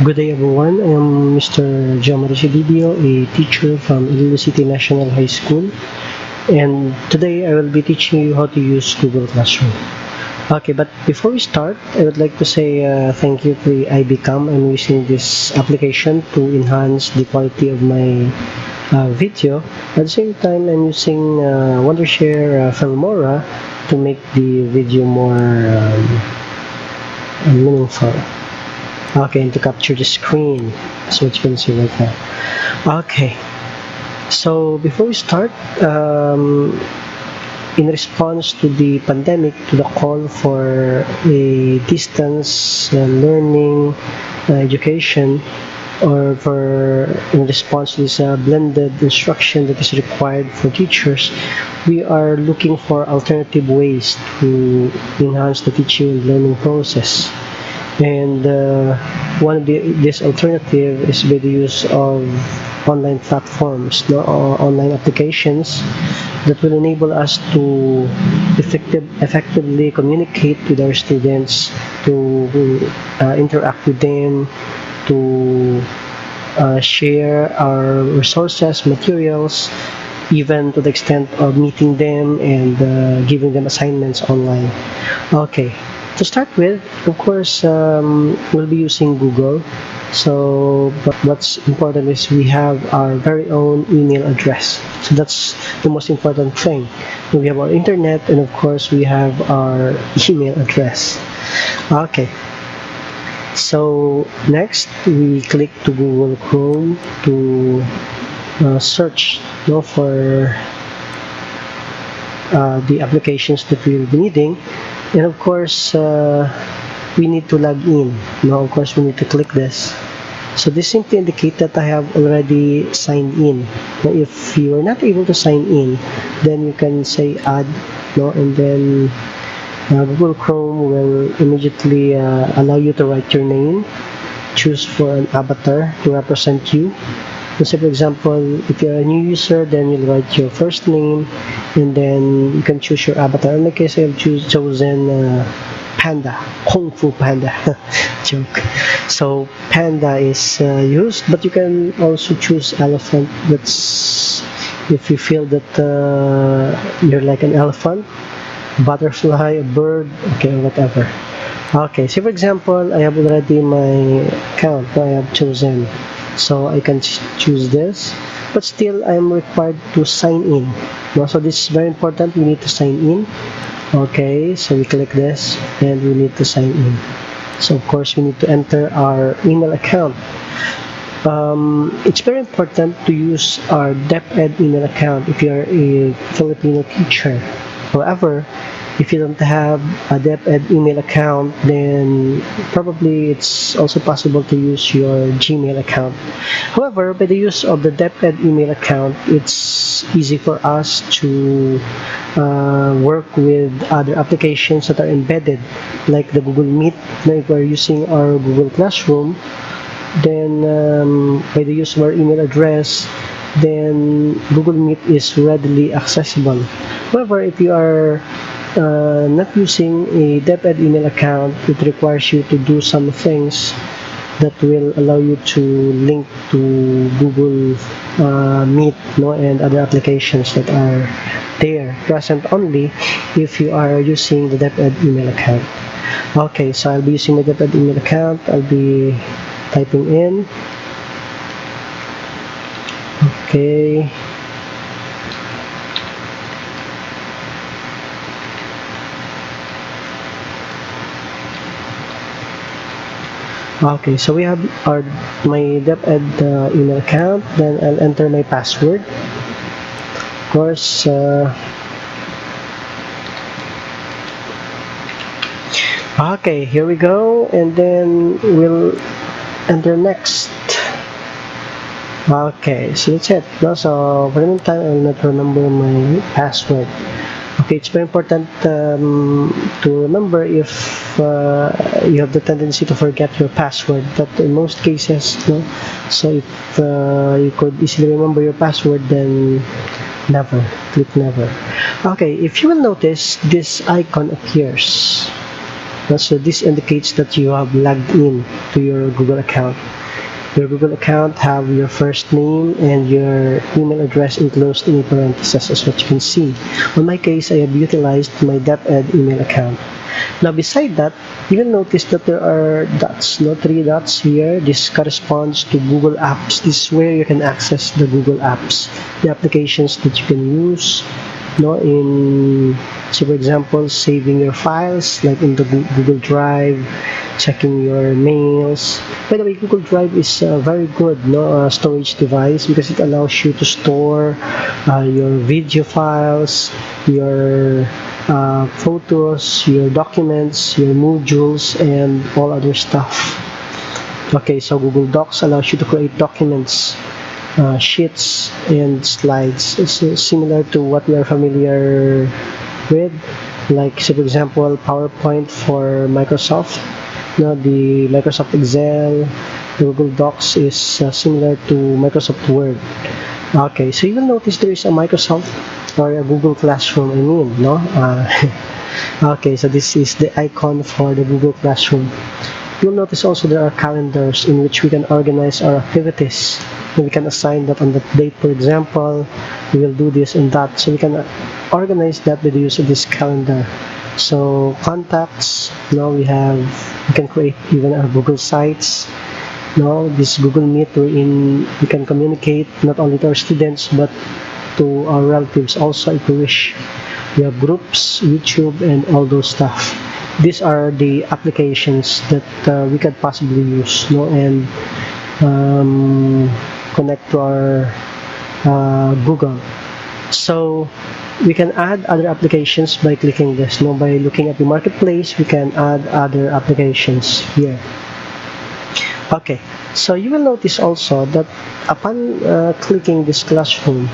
Good day everyone, I am Mr. Jomar Sidibio, a teacher from Iloilo City National High School, and today I will be teaching you how to use Google Classroom. Okay, but before we start, I would like to say thank you to IBCAM. I'm using this application to enhance the quality of my video. At the same time, I'm using Wondershare Filmora to make the video more meaningful. Okay, and to capture the screen, so what you can see right now. Okay, so before we start, in response to the pandemic, to the call for a distance learning education, or for in response to this blended instruction that is required for teachers, we are looking for alternative ways to enhance the teaching and learning process. And one of this alternative is by the use of online platforms, no, or online applications that will enable us to effectively communicate with our students, to interact with them, to share our resources, materials, even to the extent of meeting them and giving them assignments online. Okay, to start with, of course, we'll be using Google. So, but what's important is we have our very own email address. So that's the most important thing. We have our internet, and of course, we have our email address. Okay. So next, we click to Google Chrome to search, for the applications that we will be needing, and of course we need to log in. Now of course we need to click this. So this simply indicates that I have already signed in. Now if you are not able to sign in, then you can say add, and then Google Chrome will immediately allow you to write your name, choose for an avatar to represent you. So for example, if you're a new user, then you'll write your first name, and then you can choose your avatar. In my case, I've chosen Panda, Kung Fu Panda. Joke. So Panda is used, but you can also choose elephant. That's if you feel that you're like an elephant, butterfly, a bird, okay, whatever. Okay, so for example, I have already my account. I have chosen, so I can choose this, but still I am required to sign in. So this is very important. We need to sign in. Okay, so we click this and we need to sign in. So of course we need to enter our email account. It's very important to use our DepEd email account if you are a Filipino teacher. However, if you don't have a DepEd email account, then probably it's also possible to use your Gmail account. However, by the use of the DepEd email account, it's easy for us to work with other applications that are embedded, like the Google Meet. Now, if we're using our Google Classroom, then by the use of our email address, then Google Meet is readily accessible. However, if you are not using a DepEd email account, it requires you to do some things that will allow you to link to Google Meet, and other applications that are there present only if you are using the DepEd email account. Okay, so I'll be using my DepEd email account. I'll be typing in. Okay. Okay, so we have my DepEd email account. Then I'll enter my password. Of course, okay, here we go, and then we'll enter next. Okay, so that's it. So for the meantime, I will not remember my password. Okay, it's very important to remember if you have the tendency to forget your password, but in most cases, no. So if you could easily remember your password, then never, click never. Okay, if you will notice, this icon appears. So this indicates that you have logged in to your Google account. Your Google account have your first name and your email address enclosed in a parenthesis, as what you can see. On my case, I have utilized my DepEd email account. Now beside that, you will notice that there are dots, no, 3 dots here. This corresponds to Google Apps. This is where you can access the Google Apps, the applications that you can use, no, in, so for example, saving your files like in the Google Drive, checking your mails. By the way, Google Drive is a very good, no, storage device because it allows you to store your video files, your photos, your documents, your modules, and all other stuff. Okay, so Google Docs allows you to create documents, sheets, and slides. It's similar to what we are familiar with, like, say for example, PowerPoint for Microsoft. Now, the Microsoft Excel, the Google Docs is similar to Microsoft Word. Okay, so you will notice there is a Microsoft or a Google Classroom, I mean, no? Okay, so this is the icon for the Google Classroom. You'll notice also there are calendars in which we can organize our activities. And we can assign that on that date, for example, we will do this and that. So we can organize that with the use of this calendar. So contacts, now we can create even our Google Sites. Now this Google Meet wherein we can communicate not only to our students but to our relatives also if we wish. We have groups, YouTube, and all those stuff. These are the applications that we could possibly use, no, and connect to our Google. So we can add other applications by clicking this. No, by looking at the marketplace, we can add other applications here. Okay, so you will notice also that upon clicking this classroom,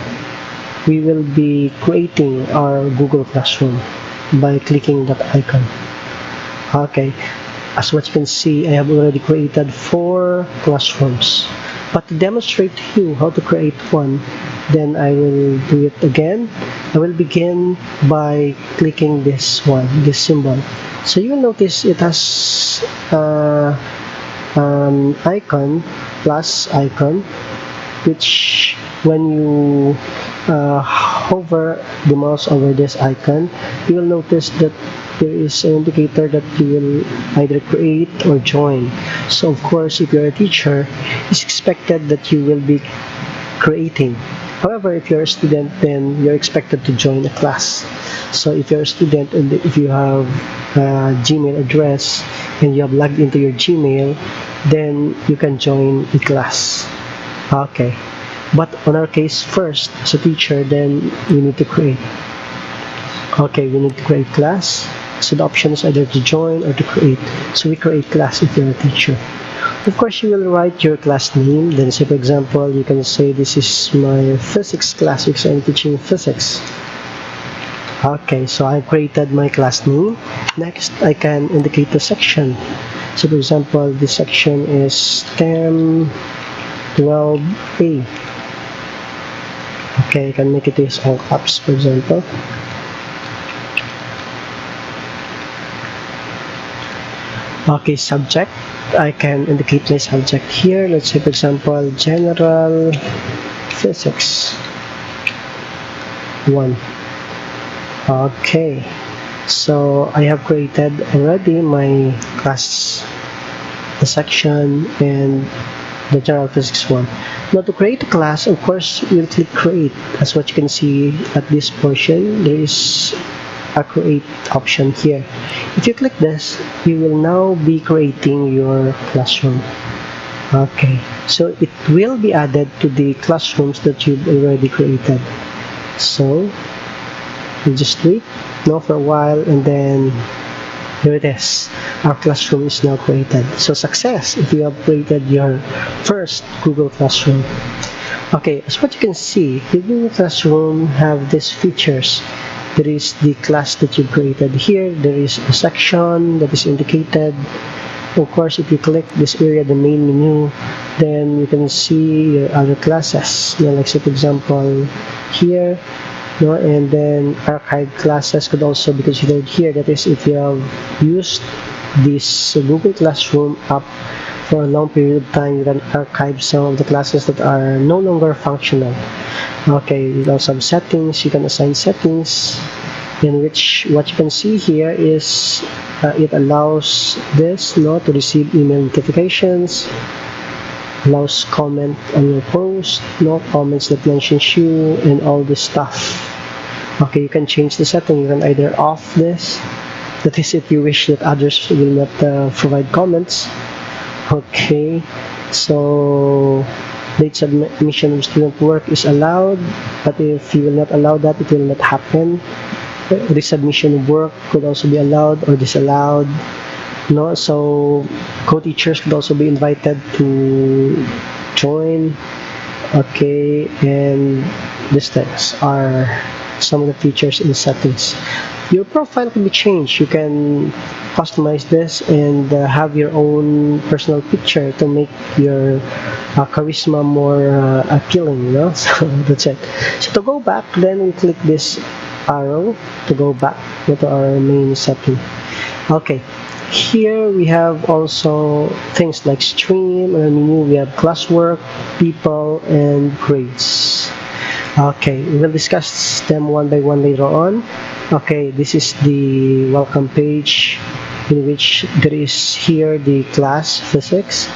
we will be creating our Google Classroom by clicking that icon. Okay, as what you can see, I have already created 4 classrooms. But to demonstrate to you how to create one, then I will do it again. I will begin by clicking this one, this symbol. So you will notice it has an icon, plus icon, which when you hover the mouse over this icon, you will notice that there is an indicator that you will either create or join. So of course, if you're a teacher, it's expected that you will be creating. However, if you're a student, then you're expected to join a class. So if you're a student and if you have a Gmail address and you have logged into your Gmail, then you can join a class. Okay. But on our case, first, as a teacher, then we need to create. Okay, we need to create class. So the option is either to join or to create. So we create class if you're a teacher. Of course, you will write your class name. Then say, for example, you can say this is my physics class because I'm teaching physics. Okay, so I created my class name. Next, I can indicate the section. So for example, this section is STEM 12A. Okay, I can make it as all caps, for example. Okay, subject. I can indicate my subject here. Let's say, for example, General Physics 1. Okay, so I have created already my class, the section, and the General Physics 1. Now to create a class, of course, we'll click create. As what you can see at this portion, there is a create option here. If you click this, you will now be creating your classroom. Okay, so it will be added to the classrooms that you've already created. So you just wait now for a while, and then here it is. Our classroom is now created. So success if you have created your first Google Classroom. Okay, as what you can see, the Google Classroom have these features. There is the class that you created here. There is a section that is indicated. Of course, if you click this area, the main menu, then you can see your other classes. You know, like say for example here, no, and then archive classes could also be considered here. That is, if you have used this Google Classroom up for a long period of time, you can archive some of the classes that are no longer functional. Okay, you also have settings. You can assign settings, in which what you can see here is it allows this to receive email notifications, allows comment on your post, comments that mentions you, and all this stuff. Okay, you can change the setting. You can either off this, that is if you wish that others will not provide comments. Okay, so late submission of student work is allowed, but if you will not allow that, it will not happen. Resubmission of work could also be allowed or disallowed. So co-teachers could also be invited to join. Okay, and these things are some of the features in the settings. Your profile can be changed. You can customize this and have your own personal picture to make your charisma more appealing. So that's it. So to go back, then we click this arrow to go back to our main setting. Okay, here we have also things like stream, and menu we have classwork, people, and grades. Okay, we'll discuss them one by one later on. Okay, this is the welcome page, in which there is here the class physics.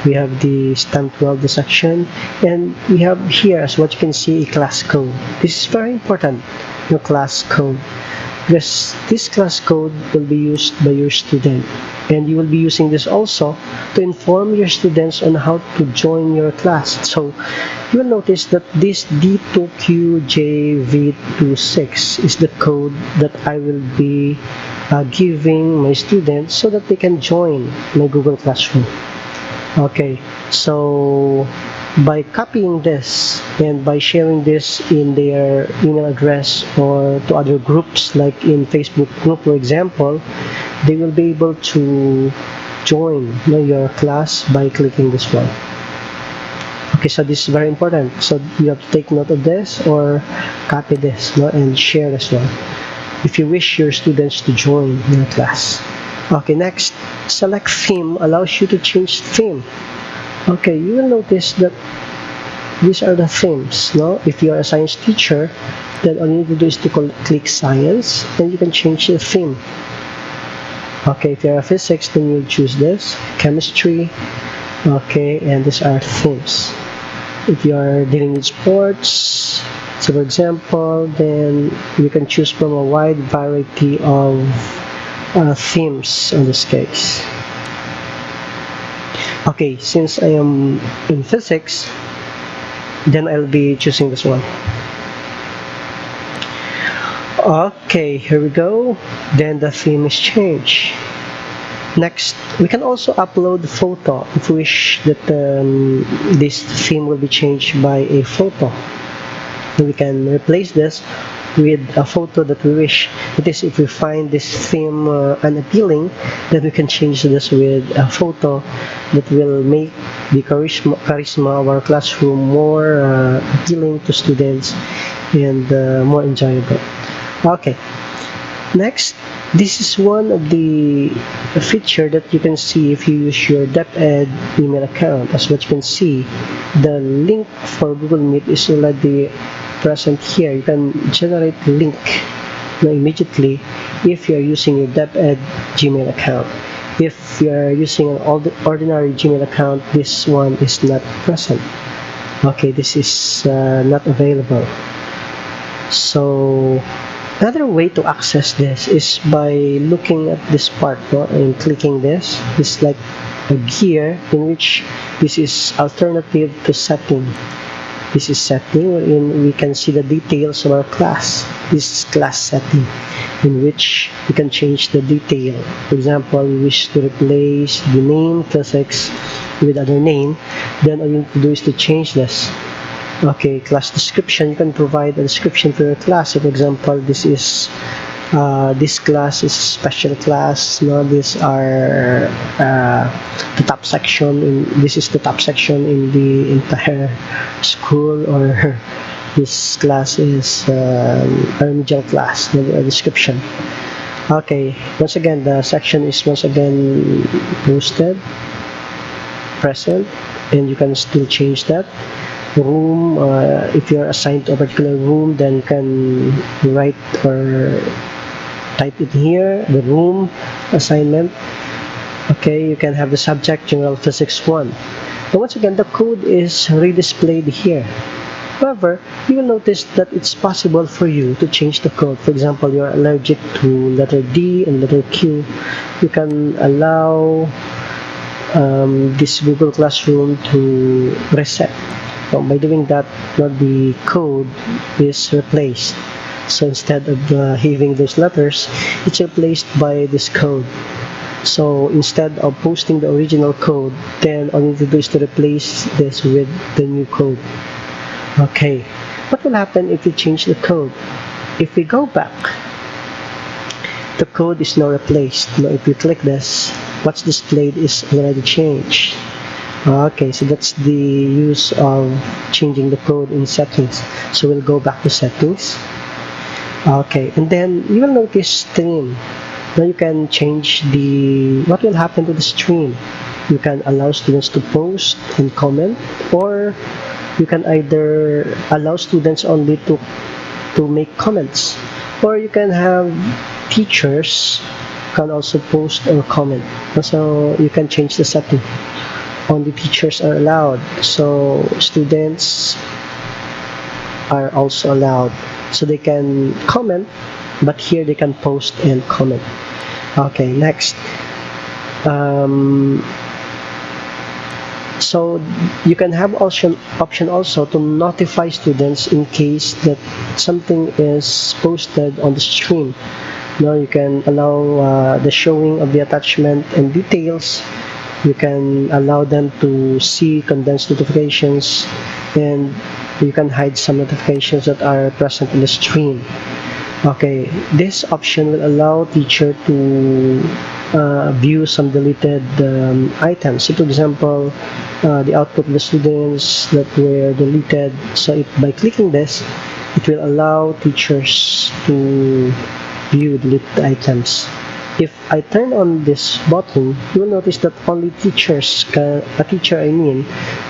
We have the STEM 12 the section, and we have here, as what you can see, a class code. This is very important, your class code, because this class code will be used by your student, and you will be using this also to inform your students on how to join your class. So you will notice that this D2QJV26 is the code that I will be giving my students so that they can join my Google Classroom. Okay, so by copying this and by sharing this in their email address or to other groups, like in Facebook group, for example, they will be able to join your class by clicking this one. Okay, so this is very important. So you have to take note of this or copy this and share this one if you wish your students to join your class. Okay, next, select theme allows you to change theme. Okay, you will notice that these are the themes. If you are a science teacher, then all you need to do is to click science, and you can change the theme. Okay, if you're a physics, then you'll choose this, chemistry. Okay, and these are themes. If you are dealing with sports, so for example, then you can choose from a wide variety of themes in this case. Okay, since I am in physics, then I'll be choosing this one. Okay, here we go. Then the theme is changed. Next, we can also upload the photo if we wish that this theme will be changed by a photo. We can replace this with a photo that we wish. That is, if we find this theme unappealing, then we can change this with a photo that will make the charisma of our classroom more appealing to students and more enjoyable. Okay, next, this is one of the feature that you can see if you use your DepEd email account. As what you can see, the link for Google Meet is already present here. You can generate link immediately if you are using your DepEd Gmail account. If you are using an ordinary Gmail account, this one is not present. Okay, this is not available. So another way to access this is by looking at this part and clicking this. This is like a gear in which this is alternative to setting. This is setting, wherein we can see the details of our class. This is class setting, in which we can change the detail. For example, we wish to replace the name physics with other name, then all you need to do is to change this. Okay, class description, you can provide a description for your class. For example, this is this class is a special class. These are the top section. This is the top section in the entire school, or this class is a remedial class. The description. Okay, once again, the section is once again posted, present, and you can still change that. Room, if you're assigned to a particular room, then you can write or type it here, the room assignment. Okay, you can have the subject, General Physics 1. Now once again, the code is redisplayed here. However, you will notice that it's possible for you to change the code. For example, you're allergic to letter D and letter Q. You can allow this Google Classroom to reset. So by doing that, the code is replaced. So instead of having those letters, it's replaced by this code. So instead of posting the original code, then all you need to do is to replace this with the new code. Okay, what will happen if you change the code? If we go back, the code is now replaced. Now if you click this, what's displayed is already changed. Okay, so that's the use of changing the code in settings. So we'll go back to settings. Okay, and then you will notice stream. Now you can change what will happen to the stream. You can allow students to post and comment, or you can either allow students only to make comments, or you can have teachers can also post or comment. So you can change the setting. Only teachers are allowed, so students are also allowed, so they can comment, but here they can post and comment. Okay, next. So you can have option also to notify students in case that something is posted on the stream. Now you can allow the showing of the attachment and details. You can allow them to see condensed notifications, and you can hide some notifications that are present in the stream. Okay, this option will allow teacher to view some deleted items. So, for example, the output of the students that were deleted. So, by clicking this, it will allow teachers to view deleted items. If I turn on this button, you will notice that only a teacher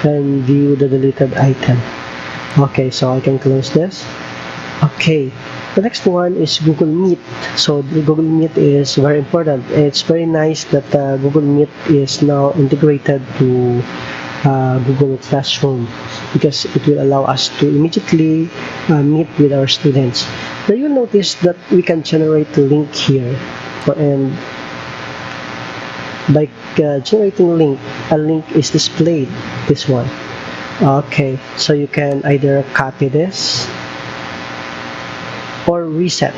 can view the deleted item. Okay, so I can close this. Okay, the next one is Google Meet. So the Google Meet is very important. It's very nice that Google Meet is now integrated to Google Classroom, because it will allow us to immediately meet with our students. Now you'll notice that we can generate a link here, and by generating a link is displayed, this one. Okay, so you can either copy this or reset.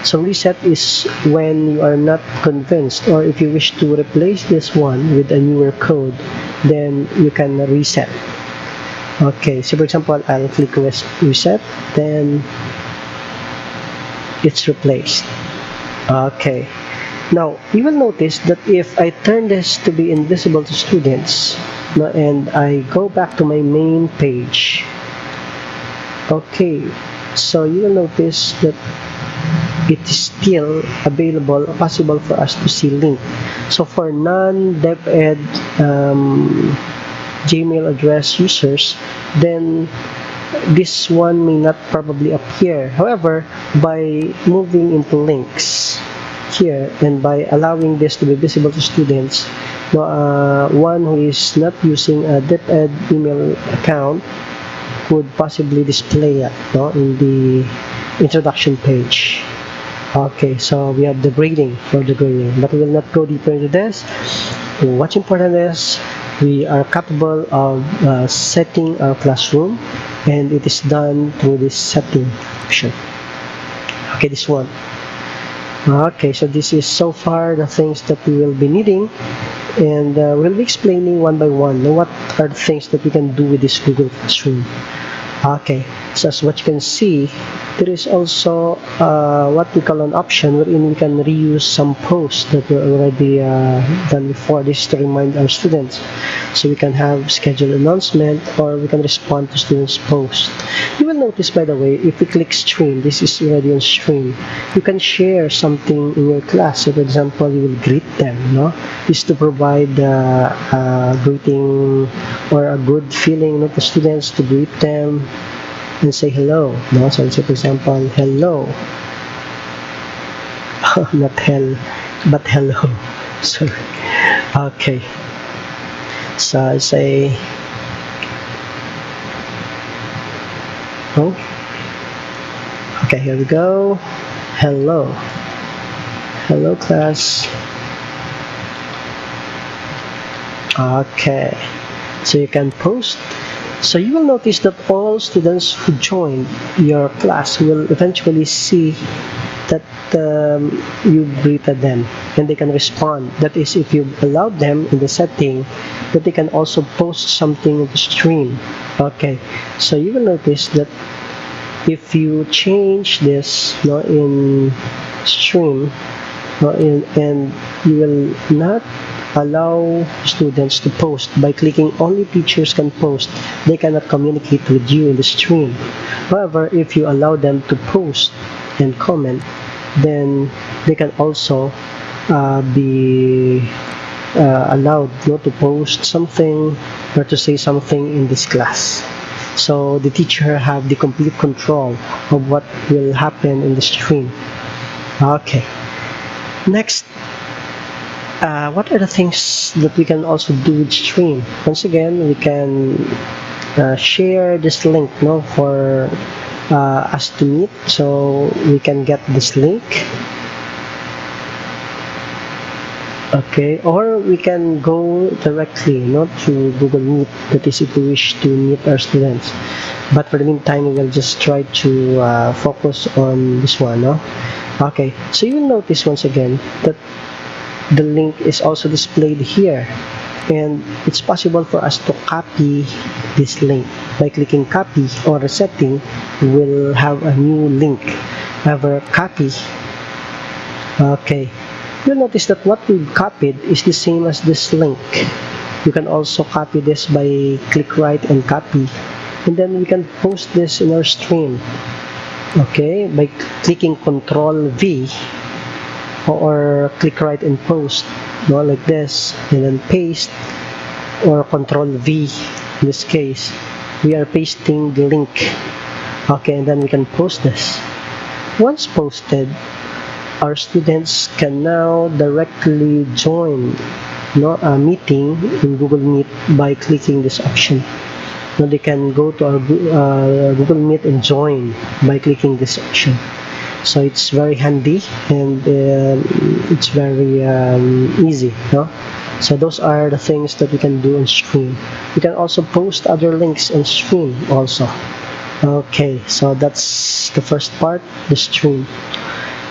So reset is when you are not convinced, or if you wish to replace this one with a newer code, then you can reset. Okay, so for example, I'll click reset, then it's replaced. Okay, now you will notice that if I turn this to be invisible to students, and I go back to my main page, okay, so you will notice that it is still available, possible for us to see link. So for non-DepEd Gmail address users, then this one may not probably appear. However, by moving into links here and by allowing this to be visible to students, one who is not using a DepEd email account could possibly display it in the introduction page. Okay, so we have the grading for the grading, but we will not go deeper into this. What's important is we are capable of setting our classroom, and it is done through this setting option. Okay, this one. Okay, so this is so far the things that we will be needing, and we'll be explaining one by one what are the things that we can do with this Google Classroom. Okay, so as what you can see, there is also what we call an option wherein we can reuse some posts that were already done before. This is to remind our students. So we can have scheduled announcement, or we can respond to students' posts. You will notice, by the way, if we click stream, this is already on stream. You can share something in your class. So, for example, you will greet them. No, is to provide a greeting or a good feeling, to students, to greet them and say hello. No, so let's say, for example, hello, not hell, but hello. Sorry. Okay. So I say, oh, okay, here we go. Hello. Hello, class. Okay. So you can post. So you will notice that all students who join your class will eventually see that you greeted them and they can respond. That is, if you allowed them in the setting that they can also post something in the stream. Okay, so you will notice that if you change this, in stream, and you will not allow students to post by clicking only teachers can post. They cannot communicate with you in the stream. However, if you allow them to post and comment, then they can also be allowed to post something or to say something in this class. So the teacher have the complete control of what will happen in the stream. Okay. Next, what are the things that we can also do with stream? Once again, we can share this link, for us to meet. So we can get this link. Okay, or we can go directly, to Google Meet. That is, if we wish to meet our students. But for the meantime, we will just try to focus on this one, Okay, so you will notice once again that the link is also displayed here, and it's possible for us to copy this link. By clicking copy or resetting, we'll have a new link. However, copy. Okay, you'll notice that what we've copied is the same as this link. You can also copy this by click right and copy, and then we can post this in our stream. Okay, by clicking Control V or click right and post, like this, and then paste, or Control V. In this case, we are pasting the link. Okay, and then we can post this. Once posted, our students can now directly join a meeting in Google Meet by clicking this option. Now they can go to our Google Meet and join by clicking this option. So it's very handy, and it's very easy. So those are the things that we can do on stream. We can also post other links on stream also. Okay, so that's the first part, the stream.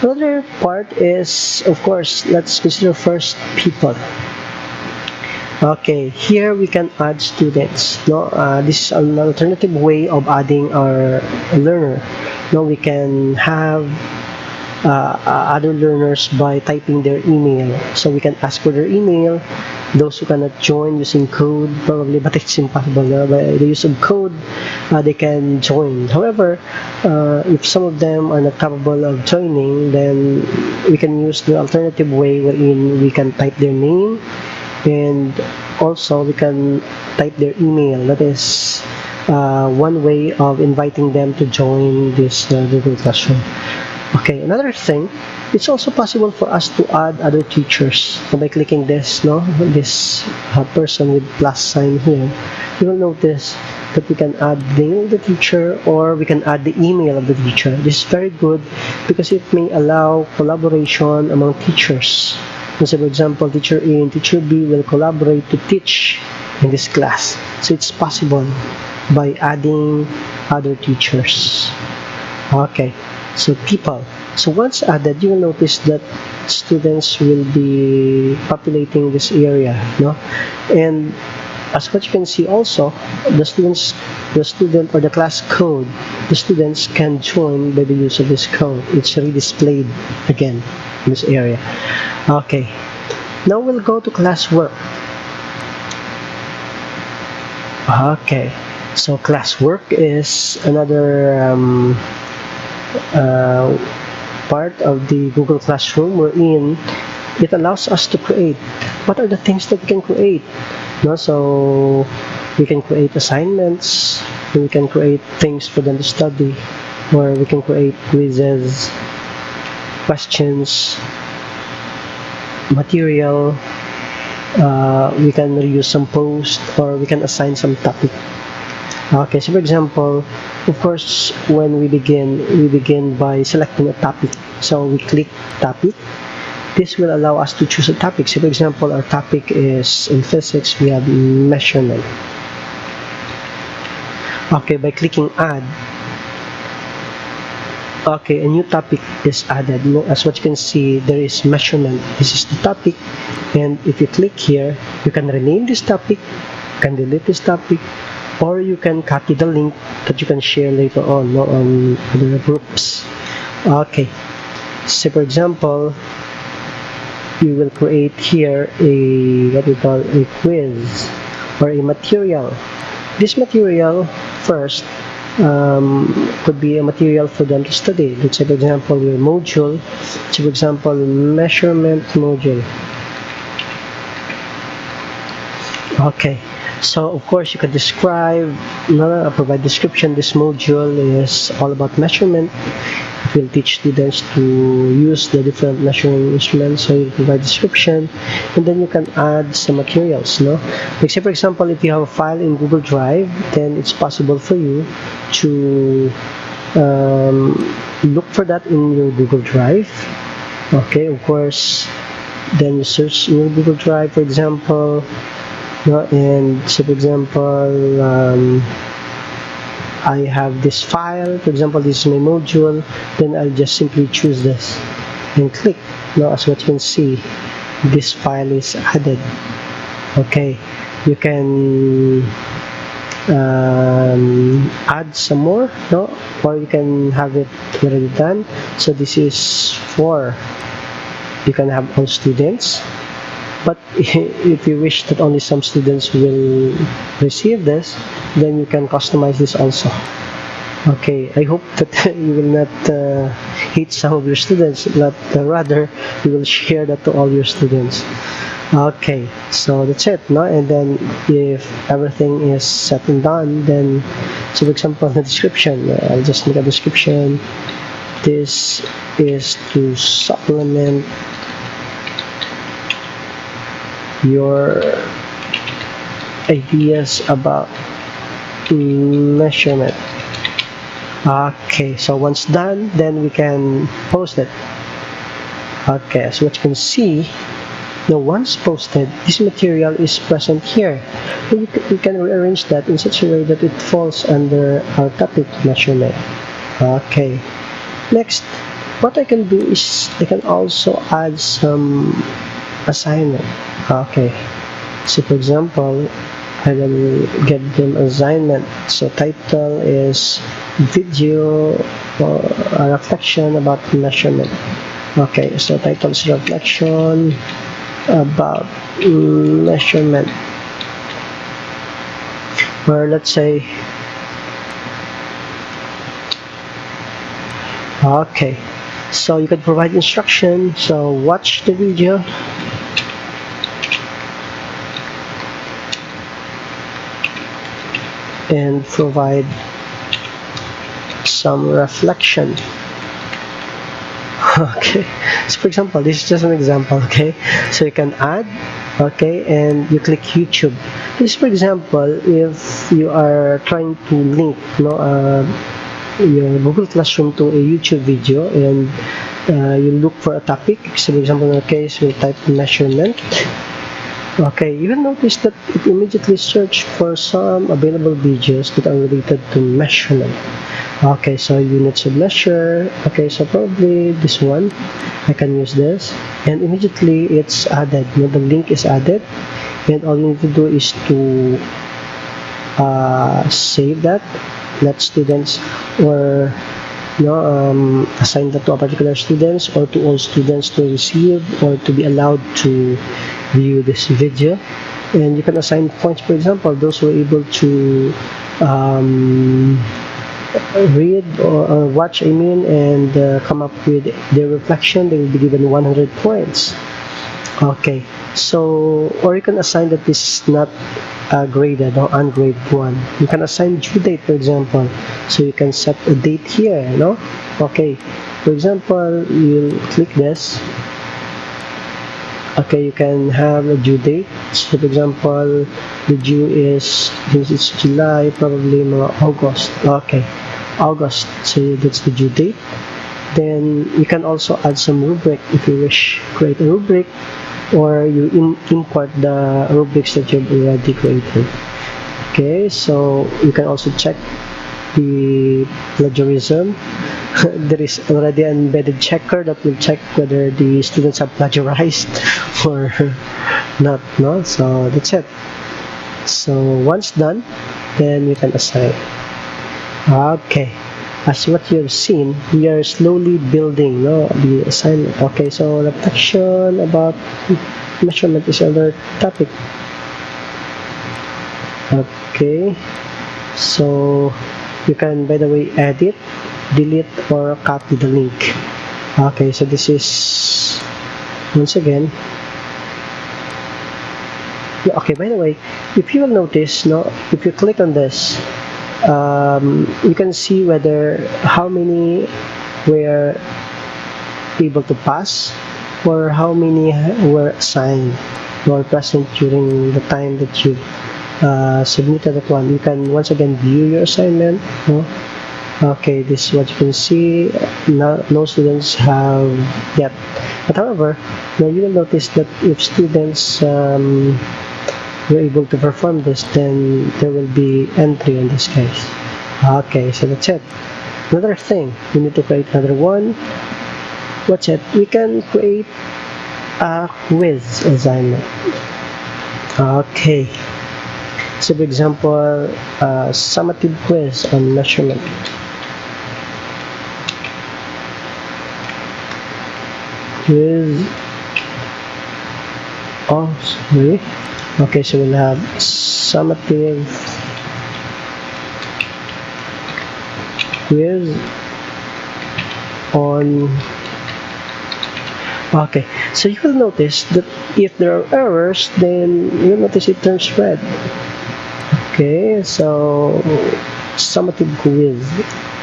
Another part is, of course, let's consider first people. Okay, here we can add students. This is an alternative way of adding our learner. We can have other learners by typing their email. So we can ask for their email. Those who cannot join using code, probably, but it's impossible. By the use of code, they can join. However, if some of them are not capable of joining, then we can use the alternative way wherein we can type their name, and also we can type their email. That is one way of inviting them to join this Google Classroom. Okay, another thing, it's also possible for us to add other teachers. So by clicking this, this person with plus sign here, you will notice that we can add the name of the teacher, or we can add the email of the teacher. This is very good because it may allow collaboration among teachers. So for example, teacher A and teacher B will collaborate to teach in this class. So it's possible by adding other teachers. Okay, so people. So once added, you will notice that students will be populating this area, and as what you can see also, the student or the class code, the students can join by the use of this code. It's redisplayed again in this area. Okay, now we'll go to classwork. Okay, So classwork is another uh, part of the Google Classroom wherein it allows us to create. What are the things that we can create? No, so we can create assignments, we can create things for them to study, or we can create quizzes, questions, material. We can reuse some posts, or we can assign some topic. Okay, so for example, of course, when we begin by selecting a topic. So we click topic. This will allow us to choose a topic. So for example, our topic is in physics, we have measurement. Okay, by clicking add, okay, a new topic is added. As what you can see, there is measurement. This is the topic, and if you click here, you can rename this topic, you can delete this topic, or you can copy the link that you can share later on, no, on other groups. Okay, so for example, you will create here a what we call a quiz or a material. This material first could be a material for them to study. Let's say, for example, your module. So, for example, measurement module. Okay. So, of course, you could describe, provide description. This module is all about measurement. It will teach students to use the different measuring instruments. So you provide description, and then you can add some materials. No, like say for example, if you have a file in Google Drive, then it's possible for you to look for that in your Google Drive. Okay, of course, then you search in your Google Drive, for example, no, and say for example. I have this file, for example, this is my module, then I'll just simply choose this and click. Now, as what you can see, this file is added. Okay, you can add some more, no, or you can have it already done. So this is for, you can have all students, but if you wish that only some students will receive this, then you can customize this also. Okay, I hope that you will not hate some of your students, but rather you will share that to all your students. Okay, so that's it, no? And then if everything is set and done, then, so for example, the description, I'll just make a description. This is to supplement your ideas about measurement. Okay, so once done, then we can post it. Okay, so what you can see, now once posted, this material is present here. We can rearrange that in such a way that it falls under our topic measurement. Okay, next, what I can do is I can also add some assignment. Okay, so for example, I will get them assignment. So title is video or a reflection about measurement. Okay, so title is reflection about measurement. Or let's say, okay, so you can provide instruction. So watch the video. And provide some reflection. Okay, so for example, this is just an example. Okay, so you can add, okay, and you click YouTube. This, for example, if you are trying to link, your Google Classroom to a YouTube video, and you look for a topic. So for example, in our case, we'll type measurement. Okay, you will notice that it immediately search for some available videos that are related to measurement. Okay, so units of measure. Okay, so probably this one, I can use this, and immediately it's added. The link is added, and all you need to do is to save that, let students, or assign that to a particular students or to all students to receive or to be allowed to view this video. And you can assign points, for example, those who are able to um, read or watch, and come up with their reflection, they will be given 100 points. Okay, so, or you can assign that this is not graded or ungraded one. You can assign due date, for example. So you can set a date here, Okay, for example, you click this. Okay, you can have a due date. So for example, the due is, this is July, probably mga August. Okay, August. So that's the due date. Then you can also add some rubric if you wish. Create a rubric, or you import the rubrics that you've already created. Okay, so you can also check the plagiarism. There is already an embedded checker that will check whether the students have plagiarized or not. No, so that's it. So once done, then you can assign. Okay, as what you have seen, we are slowly building the assignment. Okay, so reflection about measurement is another topic. Okay, so you can, by the way, edit, delete, or copy the link. Okay, so this is, once again, okay, by the way, if you will notice, if you click on this, you can see whether how many were able to pass or how many were assigned or present during the time that you submitted that one. You can once again view your assignment. Okay, this is what you can see. No students have yet, but however, now you will notice that if students were able to perform this, then there will be entry in this case. Okay, so that's it. Another thing, we need to create another one. What's it? We can create a quiz assignment. Okay, so for example, summative quiz on measurement. Quiz. Oh, sorry. Okay, so we'll have summative quiz on. Okay, so you will notice that if there are errors, then you'll notice it turns red. Okay, so summative quiz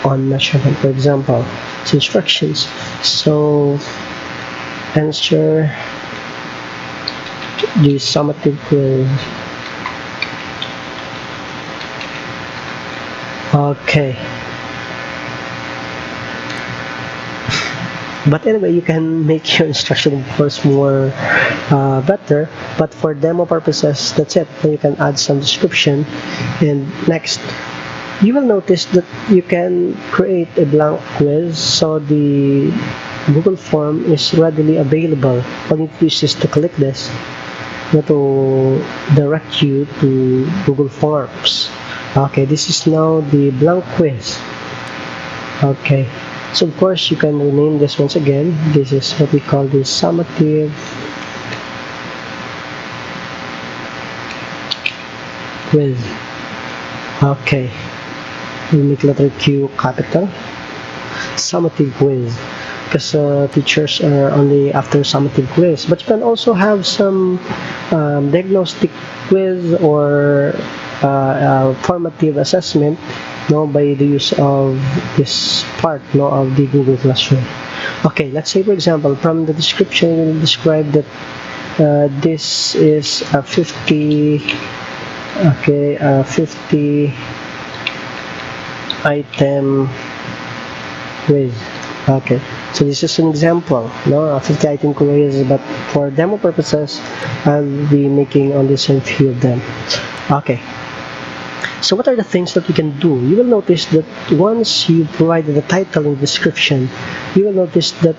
on measurement, for example, it's instructions. So answer the summative quiz. Okay. But anyway, you can make your instruction, of course, more better. But for demo purposes, that's it. Then you can add some description. And next, you will notice that you can create a blank quiz. So the Google form is readily available. All you do is to click this to direct you to Google Forms. Okay, this is now the blank quiz. Okay, so of course you can rename this once again. This is what we call the summative quiz. Okay, we'll make letter Q capital. Summative quiz, because teachers are only after summative quiz, but you can also have some diagnostic quiz or formative assessment by the use of this part of the Google Classroom. Okay, let's say for example from the description we'll describe that this is a 50 item quiz. Okay, so this is an example, a 50 item quiz, but for demo purposes I'll be making only some few of them. Okay, so what are the things that we can do? You will notice that once you provided the title and description, you will notice that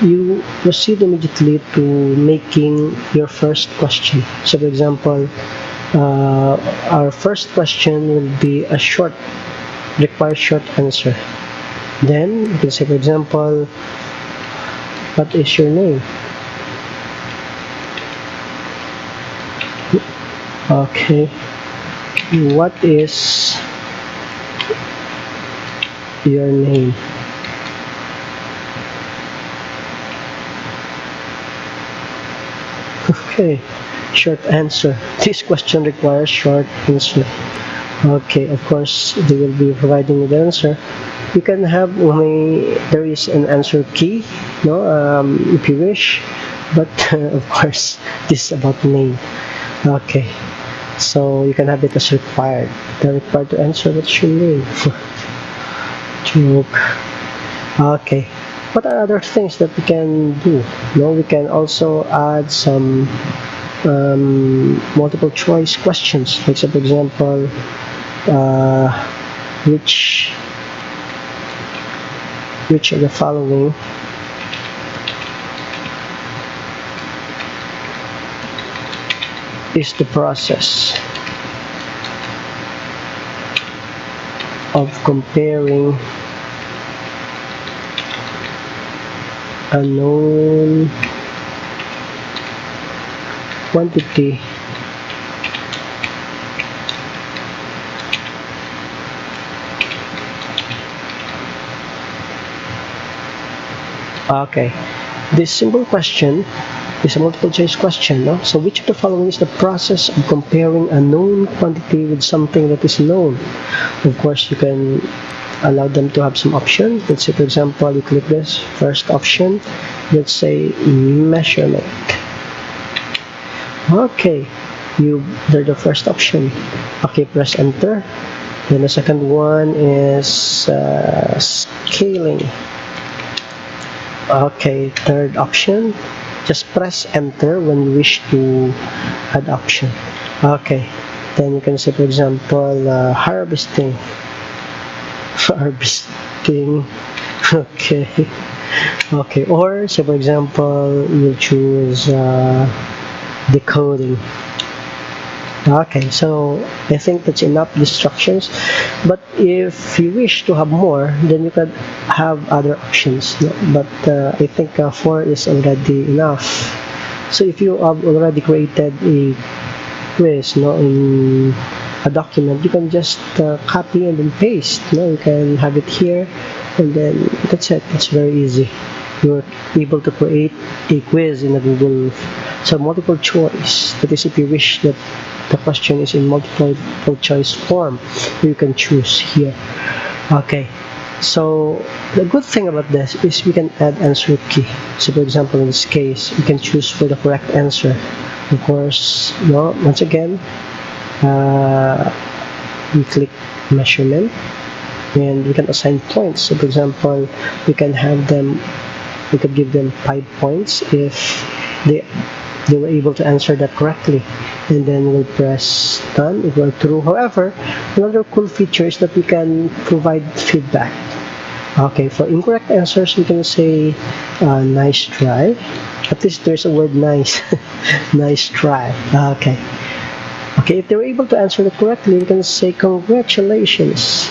you proceed immediately to making your first question. So for example, our first question will be a requires short answer. Then you can say, for example, what is your name? Okay, what is your name. Okay, short answer. This question requires short answer. Okay, of course, they will be providing the answer. You can have there is an answer key, no, if you wish, but of course, this is about name. Okay, so you can have it as required. They're required to answer what's your name. Joke. Okay, what are other things that we can do? No, we can also add some multiple choice questions. Like, so for example, uh, which of the following is the process of comparing a known quantity Okay, this simple question is a multiple choice question, no? So which of the following is the process of comparing a known quantity with something that is known? Of course, you can allow them to have some options. Let's say, for example, you click this first option. Let's say measurement. Okay, they're the first option. Okay, press enter. Then the second one is scaling. Okay, third option, just press enter when you wish to add option. Okay, then you can say, for example, harvesting. Harvesting. Okay. Okay, or say, for example, you choose decoding. Okay, so I think that's enough instructions, but if you wish to have more, then you can have other options, no? But I think 4 is already enough. So if you have already created a quiz, no, in a document, you can just copy and then paste, no? You can have it here, and then that's it. It's very easy. You're able to create a quiz in a Google, so multiple choice. That is, if you wish that the question is in multiple choice form, you can choose here. Okay, so the good thing about this is we can add answer key. So for example, in this case, we can choose for the correct answer. Of course, no, once again, we click measurement, and we can assign points. So for example, we can give them 5 points if they were able to answer that correctly, and then we'll press done. It will true. However, another cool feature is that we can provide feedback. Okay, for incorrect answers, we can say nice try. At least there's a word nice. Nice try. Okay. Okay, if they were able to answer it correctly, we can say congratulations.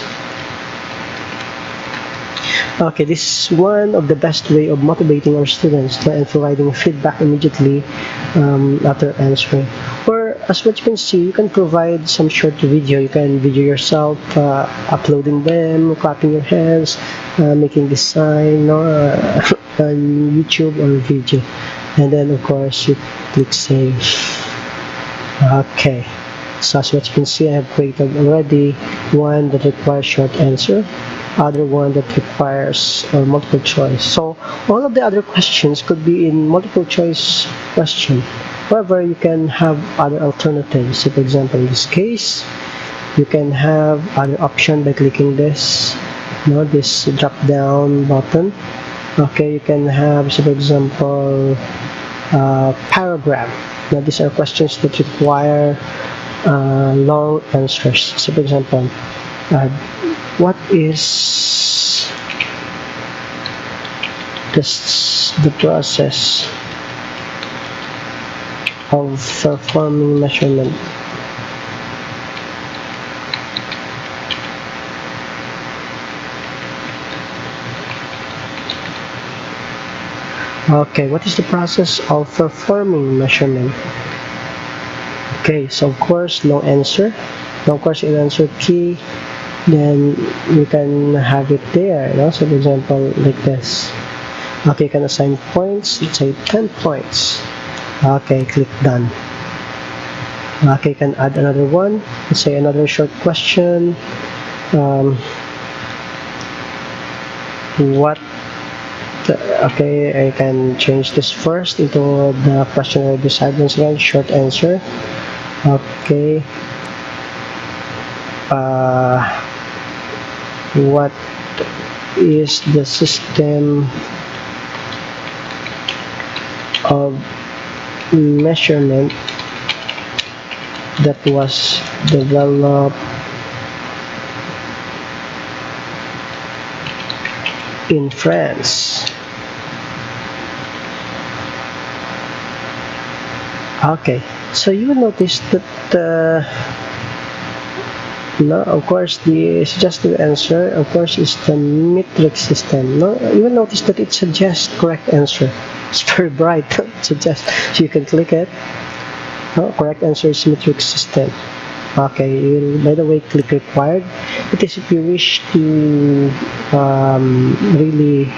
Okay, this is one of the best way of motivating our students and providing feedback immediately after answering. Or as what you can see, you can provide some short video. You can video yourself uploading them, clapping your hands, making this sign on YouTube or video. And then of course you click save. Okay, so as what you can see, I have created already one that requires short answer, other one that requires multiple choice. So all of the other questions could be in multiple choice question. However, you can have other alternatives. So for example, in this case, you can have other option by clicking this, this drop down button. Okay, you can have, so for example, paragraph. Now these are questions that require long answers. So for example, what is the process of performing measurement? Okay, what is the process of performing measurement? Okay, so of course, no answer. Now, of course, in answer key, then you can have it there, you know? So for example, like this. Okay, you can assign points, let's say 10 points. Okay, click done. Okay, you can add another one, let's say another short question. What Okay, I can change this first into the question I decide. Once again, short answer. Okay, what is the system of measurement that was developed in France? Okay, so you will notice that no, of course, the suggested answer, of course, is the metric system. No, you will notice that it suggests correct answer. It's very bright. It suggests, so you can click it. No, correct answer is metric system. Okay, you will, by the way, click required. It is if you wish to really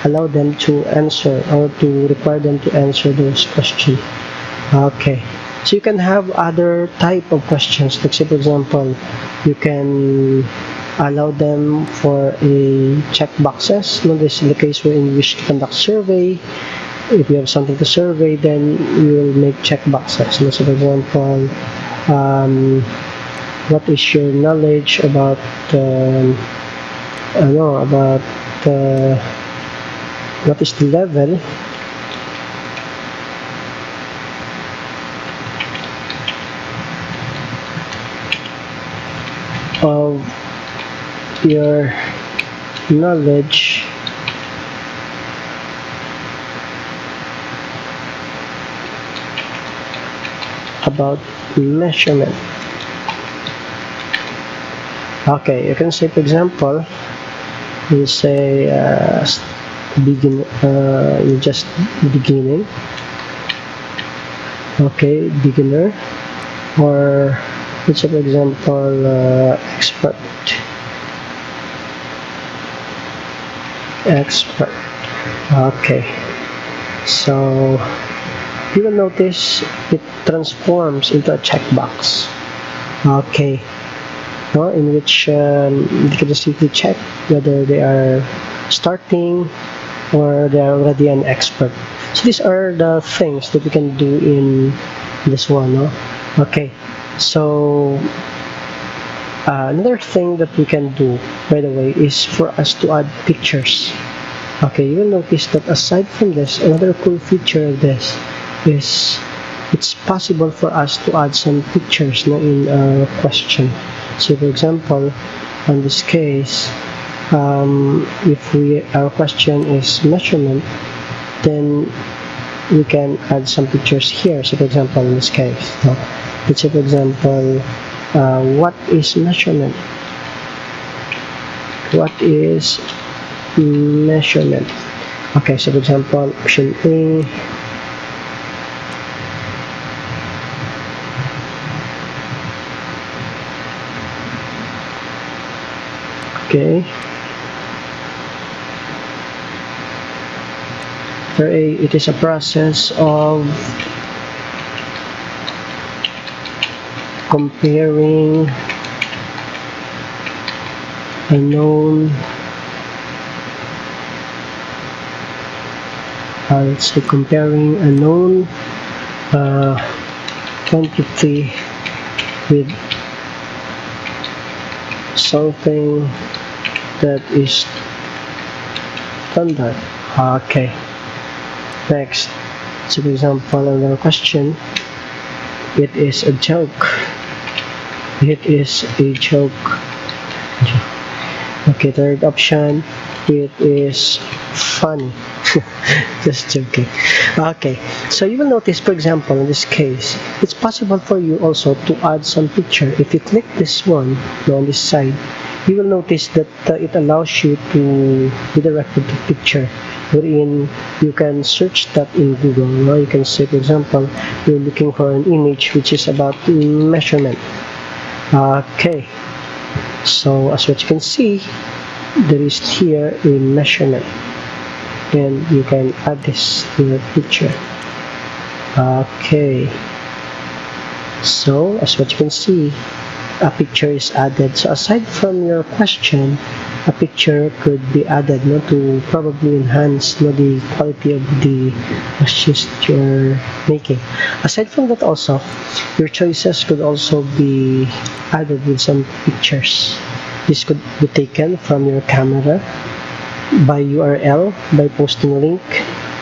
allow them to answer or to require them to answer those questions. Okay, so you can have other type of questions. Like say, for example, you can allow them for a check boxes. No, this is the case where you wish to conduct survey. If you have something to survey, then you will make check boxes. No, so for example, what is your knowledge about what is the level of your knowledge about measurement. Okay, you can say, for example, you say you just beginning. Okay, beginner, or let's say, for example, expert. Okay, so you will notice it transforms into a checkbox. Okay, no, in which you can just simply check whether they are starting or they are already an expert. So these are the things that we can do in this one. No? Okay, so another thing that we can do, by the way, is for us to add pictures. Okay, you will notice that aside from this, another cool feature of this is it's possible for us to add some pictures no, in a question. So for example, in this case, if our question is measurement, then we can add some pictures here. So for example, in this case, no? Let's say for example, what is measurement? What is measurement? Okay, so for example, option A, okay, for A, it is a process of comparing a known, let's say comparing a known quantity with something that is standard. Okay, next, so for example, another question, it is a joke. It is a joke. Okay, third option, it is funny. Just joking. Okay, so you will notice, for example, in this case, it's possible for you also to add some picture. If you click this one on this side, you will notice that it allows you to be directed to picture, wherein you can search that in Google. Now you can say, for example, you're looking for an image which is about measurement. Okay, So as what you can see, there is here a measurement, and you can add this to your picture. Okay, so as what you can see, a picture is added. So aside from your question, a picture could be added, to probably enhance, the quality of the questions that you're making. Aside from that also, your choices could also be added with some pictures. This could be taken from your camera, by URL, by posting link,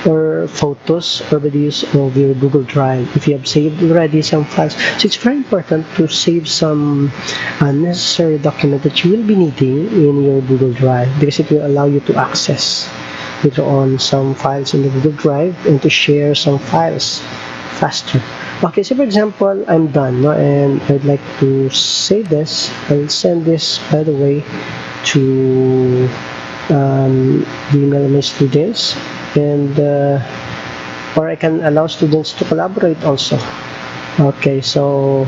or photos, or by the use of your Google Drive if you have saved already some files. So it's very important to save some necessary document that you will be needing in your Google Drive, because it will allow you to access later on some files in the Google Drive and to share some files faster. Okay, so for example, I'm done, and I'd like to save this. I'll send this, by the way, to the email of my students, and or I can allow students to collaborate also. Okay, so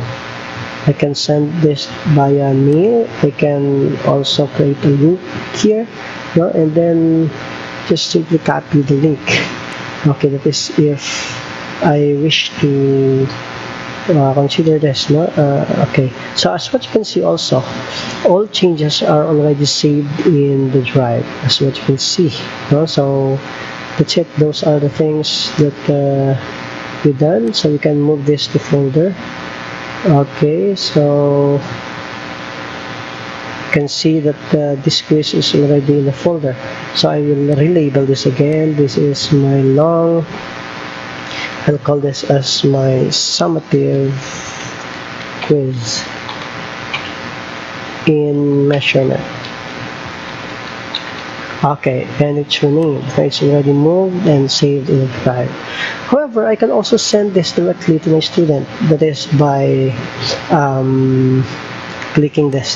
I can send this via mail. I can also create a link here, and then just simply copy the link. Okay, that is if I wish to consider this. Okay, so as what you can see also, all changes are already saved in the drive, as what you can see. So that's it. Those are the things that we've done. So you can move this to folder. Okay, so you can see that this quiz is already in the folder. So I will relabel this again. This is my long, I'll call this as my summative quiz in measurement. Okay, and it's renamed. It's already moved and saved in the drive. However, I can also send this directly to my student. That is by clicking this.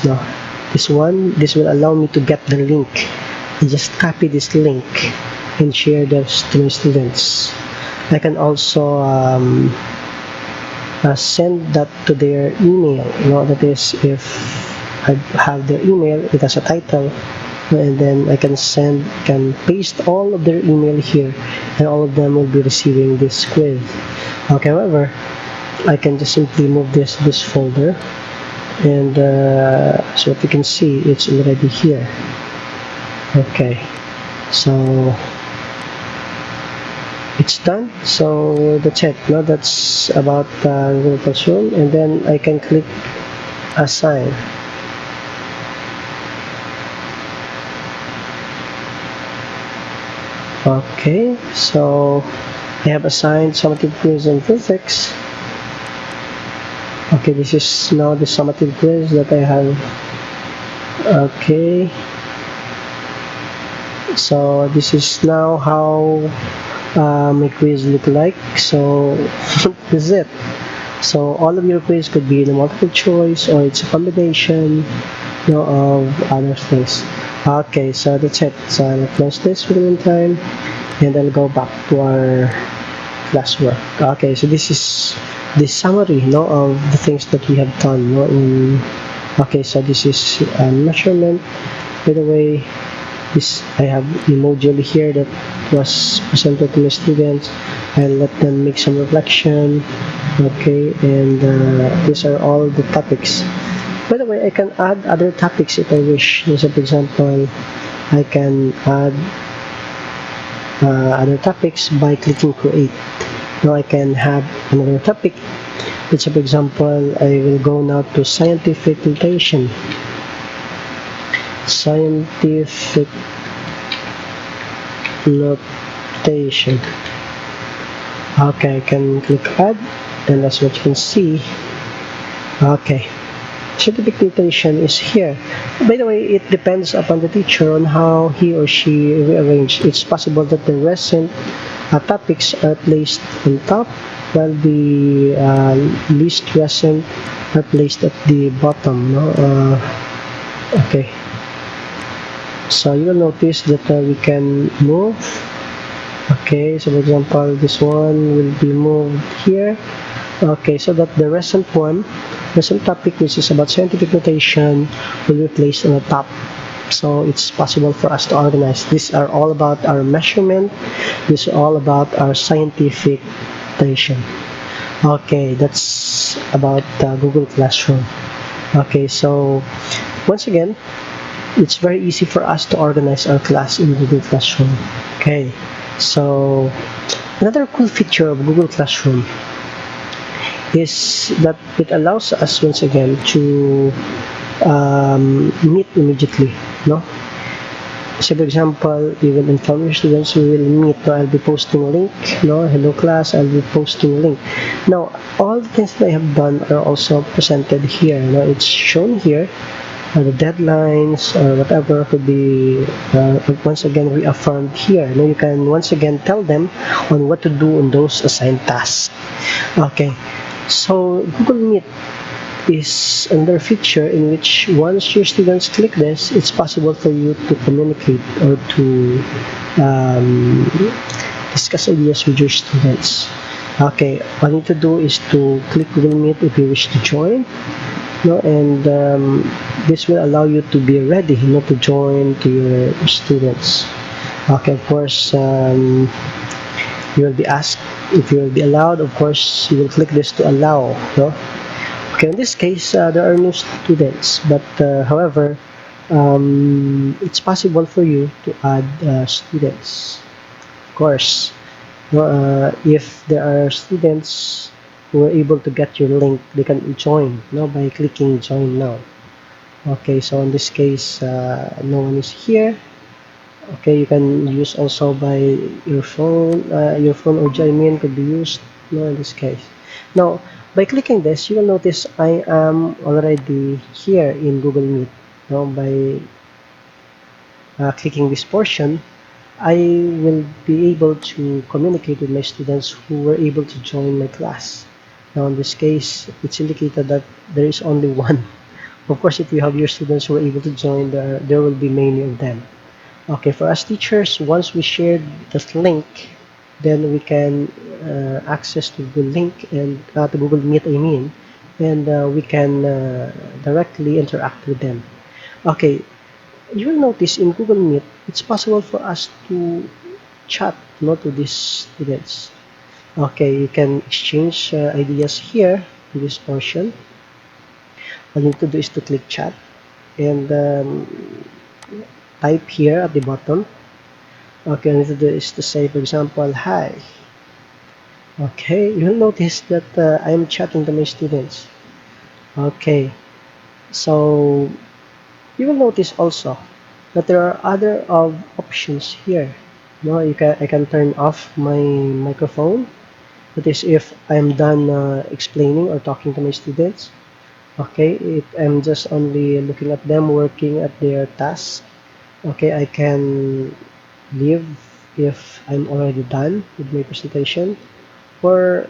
This will allow me to get the link. I just copy this link and share this to my students. I can also send that to their email. That is, if I have their email, it has a title, and then I can paste all of their email here, and all of them will be receiving this quiz. Okay, however, I can just simply move this folder, and so if you can see, it's already here. Okay, so it's done. So that's it. That's about Google Classroom, and then I can click assign. Okay, so I have assigned summative quiz and physics. Okay, this is now the summative quiz that I have. Okay, so this is now how my quiz look like. So this is it. So all of your quiz could be in a multiple choice, or it's a combination of other things. Okay, so that's it. So I'll close this for the meantime, and I'll go back to our classwork. Okay, so this is the summary of the things that we have done. Okay, so this is a measurement. By the way, I have a module here that was presented to my students. I'll let them make some reflection. Okay, and these are all the topics. By the way, I can add other topics if I wish. So for example, I can add other topics by clicking create. Now I can have another topic. Let's say for example, I will go now to scientific notation. Scientific notation. Okay, I can click add, and that's what you can see. Okay, scientific notation is here. By the way, it depends upon the teacher on how he or she rearrange. It's possible that the recent topics are placed on top, while the least recent are placed at the bottom. Okay, so you will notice that we can move. Okay, so for example, this one will be moved here. Okay, so that the recent topic, which is about scientific notation, will be placed on the top. So it's possible for us to organize. These are all about our measurement. These are all about our scientific notation. Okay, that's about Google Classroom. Okay, so once again, it's very easy for us to organize our class in Google Classroom. Okay, so another cool feature of Google Classroom is that it allows us once again to meet immediately. No, so for example, even in family students, we will meet. No, I'll be posting a link. No, hello class, I'll be posting a link. Now, all the things that I have done are also presented here. No, it's shown here. The deadlines or whatever could be once again reaffirmed here. Now you can once again tell them on what to do on those assigned tasks. Okay, so Google Meet is another feature in which once your students click this, it's possible for you to communicate or to um, discuss ideas with your students. Okay, all you need to do is to click Google Meet if you wish to join, no, and this will allow you to be ready, to join to your students. Okay, of course, you will be asked if you will be allowed. Of course, you will click this to allow, no. Okay, in this case, there are no students, but however, it's possible for you to add students. Of course, no, if there are students who are able to get your link, they can join, no, by clicking join now. Okay, so in this case, no one is here. Okay, you can use also by your phone or Gmail could be used, no, in this case. Now, by clicking this, you will notice I am already here in Google Meet. Now, by clicking this portion, I will be able to communicate with my students who were able to join my class. Now, in this case, it's indicated that there is only one. Of course, if you have your students who are able to join, there will be many of them. Okay, for us teachers, once we shared this link, then we can access to the link and to Google Meet, I mean, and we can directly interact with them. Okay, you will notice in Google Meet, it's possible for us to chat, to these students. Okay, you can exchange ideas here in this portion. All you need to do is to click chat and type here at the bottom. Okay, all you need to do is to say, for example, hi. Okay, you'll notice that I'm chatting to my students. Okay, so you will notice also that there are other options here. No, I can turn off my microphone. That is if I'm done explaining or talking to my students. Okay, if I'm just only looking at them working at their tasks. Okay, I can leave if I'm already done with my presentation, or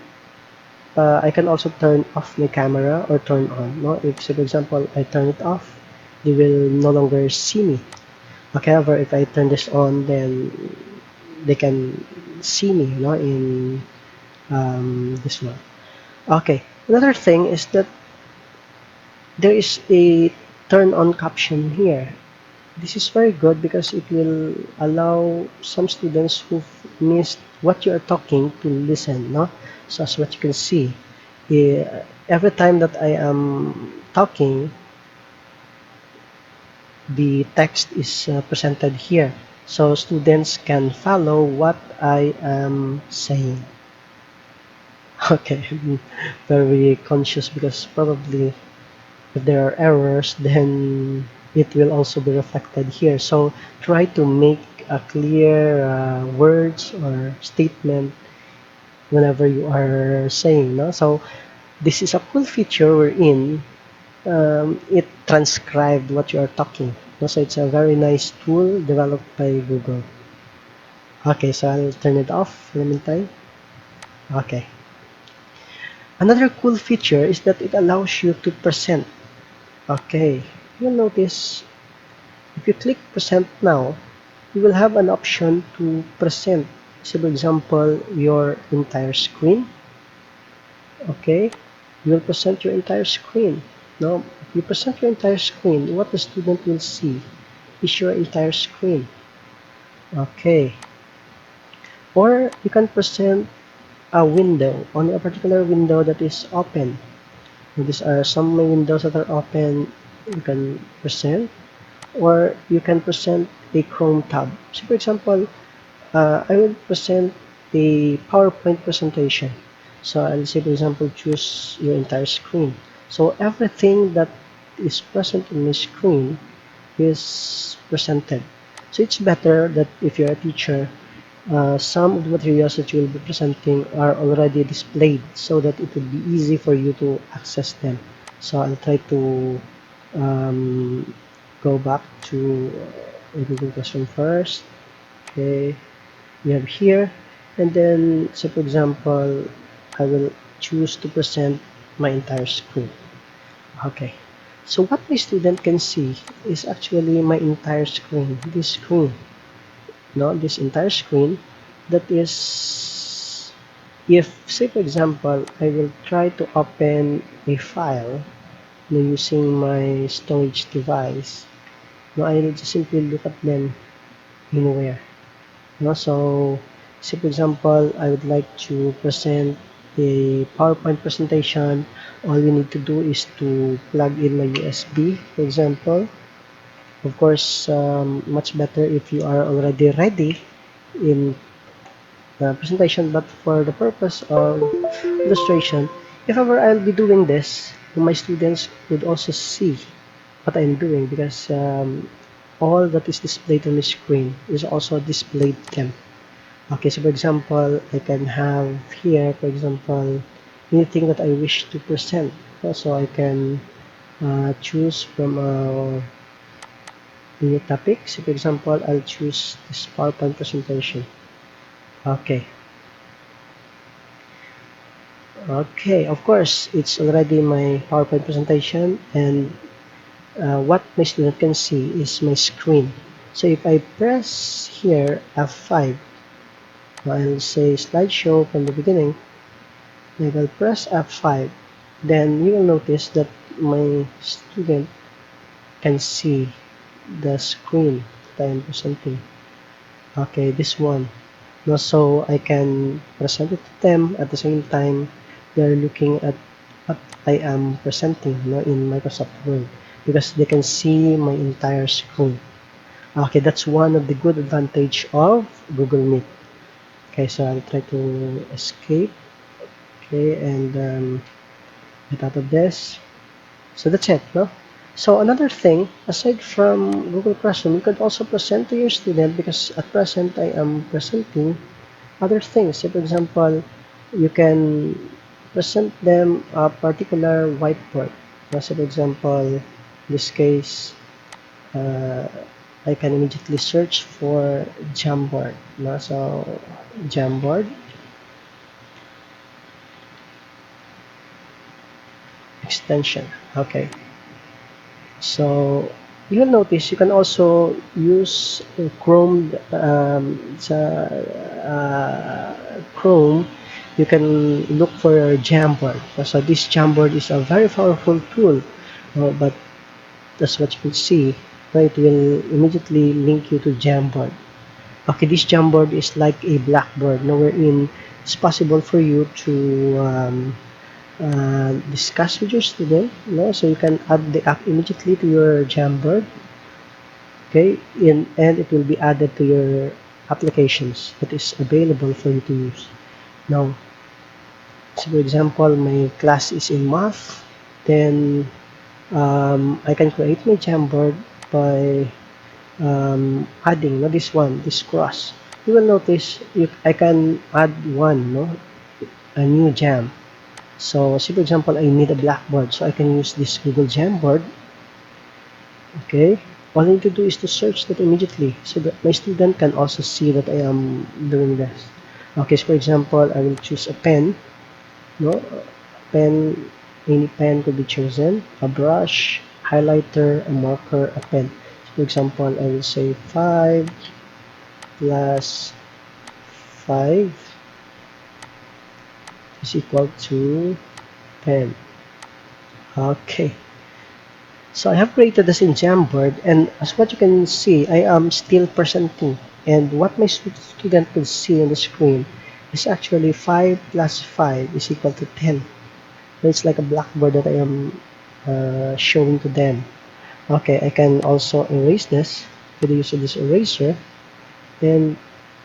I can also turn off my camera or turn on. No, if say for example I turn it off, they will no longer see me. Okay, however, if I turn this on, then they can see me, in this one. Okay, another thing is that there is a turn on caption here. This is very good because it will allow some students who missed what you are talking to listen, no? So as what you can see, every time that I am talking, the text is presented here. So students can follow what I am saying. Okay, I'm very conscious because probably if there are errors, then it will also be reflected here. So try to make a clear words or statement whenever you are saying. No? So this is a cool feature wherein it transcribed what you are talking. No? So it's a very nice tool developed by Google. Okay, so I'll turn it off for the meantime. Okay. Another cool feature is that it allows you to present. Okay, you'll notice if you click present now, you will have an option to present. So for example, your entire screen. Okay, you will present your entire screen. Now, if you present your entire screen, what the student will see is your entire screen. Okay, or you can present a window, only a particular window that is open. These are some windows that are open you can present, or you can present a Chrome tab. So for example, I will present a PowerPoint presentation. So I'll say for example, choose your entire screen. So everything that is present in my screen is presented. So it's better that if you're a teacher, some of the materials that you will be presenting are already displayed so that it would be easy for you to access them. So I'll try to um, go back to a Google Classroom first. Okay, we have here, and then say for example, I will choose to present my entire screen. Okay, so what my student can see is actually my entire screen, this screen, no, this entire screen. That is, if say for example, I will try to open a file using my storage device. No, I will just simply look at them anywhere. No, so say for example, I would like to present a PowerPoint presentation. All you need to do is to plug in my USB, for example. Of course, much better if you are already ready in the presentation, but for the purpose of illustration, if ever I'll be doing this, my students would also see what I'm doing because all that is displayed on the screen is also displayed to them. Okay, so for example, I can have here, for example, anything that I wish to present. So I can choose from a new topic. So for example, I'll choose this PowerPoint presentation. Okay. Okay, of course, it's already my PowerPoint presentation, and what my student can see is my screen. So if I press here F5, I'll say slideshow from the beginning. I will press F5. Then you will notice that my student can see the screen that I am presenting. Okay, this one. No, so I can present it to them at the same time they're looking at what I am presenting, in Microsoft Word, because they can see my entire screen. Okay, that's one of the good advantage of Google Meet. Okay, so I'll try to escape. Okay, and get out of this. So that's it, no? So another thing, aside from Google Classroom, you could also present to your student because at present I am presenting other things. So for example, you can present them a particular whiteboard. So for example, in this case, uh, I can immediately search for Jamboard. No? So Jamboard extension. Okay. So you'll notice you can also use Chrome. Chrome, you can look for Jamboard. So this Jamboard is a very powerful tool, but that's what you can see. It will immediately link you to Jamboard. Okay, this Jamboard is like a blackboard, wherein it's possible for you to discuss with your student, so you can add the app immediately to your Jamboard, okay, and it will be added to your applications that is available for you to use. Now, so for example, my class is in math, then I can create my Jamboard by adding this cross. You will notice I can add a new jam. So, say for example, I need a blackboard, so I can use this Google Jamboard. Okay, all I need to do is to search that immediately, so that my student can also see that I am doing this. Okay, so for example, I will choose a pen. Pen, any pen could be chosen. A brush, highlighter, a marker, a pen. So for example, I will say 5 plus 5 is equal to 10. Okay, so I have created this in Jamboard, and as what you can see, I am still presenting, and what my student will see on the screen is actually 5 plus 5 is equal to 10. So it's like a blackboard that I am showing to them. Okay, I can also erase this with the use of this eraser, and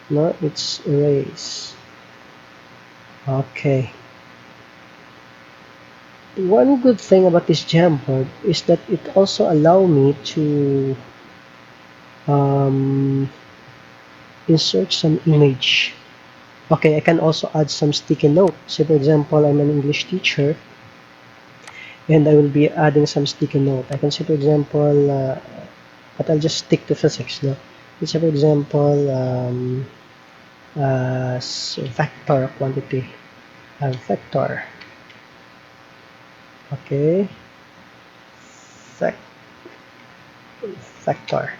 no, it's erase. Okay. One good thing about this Jamboard is that it also allow me to um, insert some image. Okay, I can also add some sticky note. Say for example, I'm an English teacher and I will be adding some sticky note. I can say for example, but I'll just stick to physics. No, let's say for example, vector quantity, vector. Okay, vec vector.